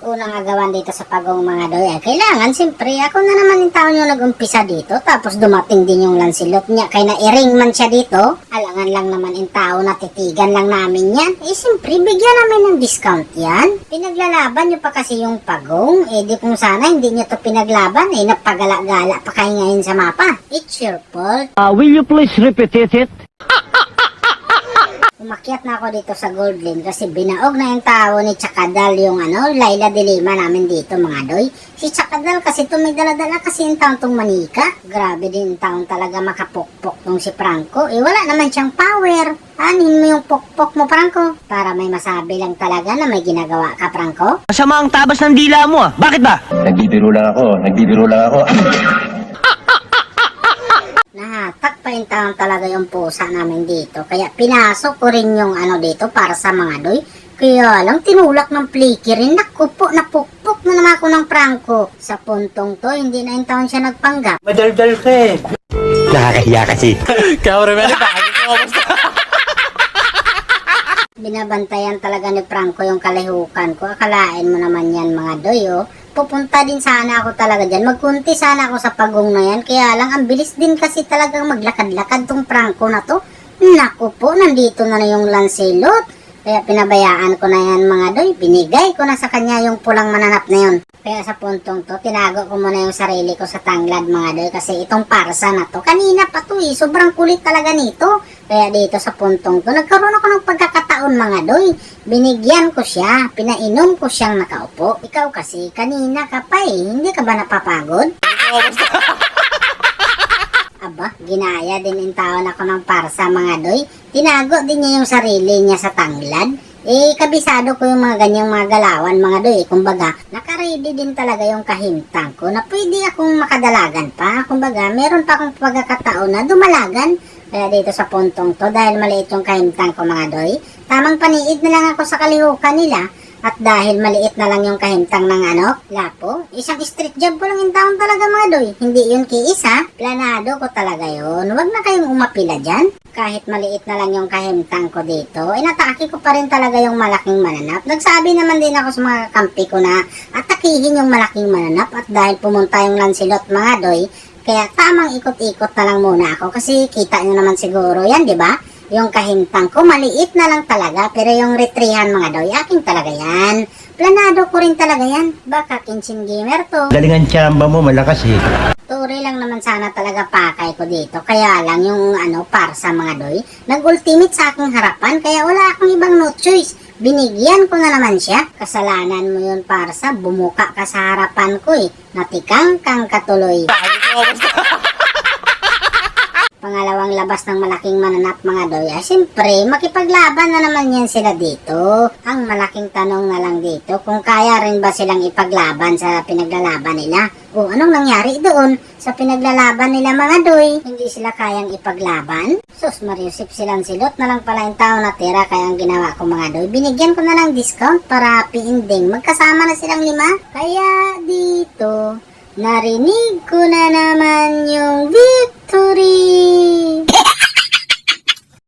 unang agawan dito sa pagong mga doy. Kailangan, siyempre, ako na naman yung taon yung nag-umpisa dito. Tapos dumating din yung Lancelot niya. Kaya na-iring man siya dito. Alangan lang naman yung tao na titigan lang namin yan. Siyempre, bigyan namin ng discount yan. Pinaglalaban nyo pa kasi yung pagong. Di kung sana hindi nyo to pinaglaban. Napagala-gala pa kayo ngayon sa mapa. It's your fault. Will you please repeat it? Umakyat na ako dito sa Gold Lane kasi binaog na yung tao ni Chakadal yung Laila de Lima namin dito mga doy. Si Chakadal kasi tumidala-dala kasi yung taong tong manika. Grabe din yung taong talaga makapokpok tong si Franco. Wala naman siyang power. Anin mo yung pokpok mo, Franco? Para may masabi lang talaga na may ginagawa ka, Franco. Masama ang tabas ng dila mo ah. Bakit ba? Nagbibiro lang ako. Nahatak pa yung taong talaga yung pusa namin dito. Kaya pinasok ko rin yung dito para sa mga doy. Kaya lang tinulak ng pliki rin. Naku po, napukpok na naman ako ng Franco. Sa puntong to, hindi na yung taon siya nagpanggap. Madaldal ka eh. Nakakahiya kasi. Kauremeli, bakit ko kamusta? Binabantayan talaga ni Franco yung kalahukan ko. Akalain mo naman yan mga doy, oh. Pupunta din sana ako talaga dyan. Magkunti sana ako sa pagong na yan. Kaya lang, ang bilis din kasi talagang maglakad-lakad tong Franco na to. Naku po, nandito na yung Lancelot. Kaya pinabayaan ko na yan mga doy. Binigay ko na sa kanya yung pulang mananap na yun. Kaya sa puntong to, tinago ko muna yung sarili ko sa tanglad mga doy. Kasi itong parsa na to, kanina pa to sobrang kulit talaga nito. Kaya dito sa puntong to, nagkaroon ako ng pagkakataon mga doy. Binigyan ko siya, pinainom ko siyang nakaupo. Ikaw kasi, kanina ka pa hindi ka ba napapagod? Aba, ginaya din yung taon ako ng parsa mga doy. Tinago din niya yung sarili niya sa tanglad. Kabisado ko yung mga ganyang mga galawan mga doy. Kumbaga, nakaready din talaga yung kahimtang ko na pwede akong makadalagan pa. Kumbaga, meron pa akong pagkakataon na dumalagan. Kaya dito sa puntong to, dahil maliit yung kahimtang ko mga doy, tamang paniid na lang ako sa kalihukan nila. At dahil maliit na lang yung kahimtang ng lapo, isang street job ko lang yung taon talaga mga doy. Hindi yun kiisa, planado ko talaga yun. Huwag na kayong umapila dyan. Kahit maliit na lang yung kahimtang ko dito, inatake ko pa rin talaga yung malaking mananap. Nagsabi naman din ako sa mga kampi ko na atakihin yung malaking mananap. At dahil pumunta yung Lancelot mga doy, kaya tamang ikot-ikot na lang muna ako. Kasi kita nyo naman siguro yan, di ba? Yung kahintang ko, maliit na lang talaga. Pero yung retrihan mga doy, aking talaga yan. Planado ko rin talaga yan. Baka Kinchin Gamer to. Galingan tsamba mo, malakas eh. Turi lang naman sana talaga pakay ko dito. Kaya lang yung para sa mga doy, nag-ultimate sa aking harapan. Kaya wala akong ibang no choice. Binigyan ko na naman siya. Kasalanan mo yun para sa bumuka ka sa harapan ko Natikang kang katuloy. Bakit ko kamusta? Pangalawang labas ng malaking mananap mga doy, siyempre, makipaglaban na naman yan sila dito. Ang malaking tanong na lang dito, kung kaya rin ba silang ipaglaban sa pinaglalaban nila? O anong nangyari doon sa pinaglalaban nila mga doy? Hindi sila kayang ipaglaban? Sus Mariusip, silang silot na lang pala yung tao na tira, kaya ang ginawa ko mga doy, binigyan ko na lang discount para happy ending. Magkasama na silang 5. Kaya dito, narinig ko na naman yung victory!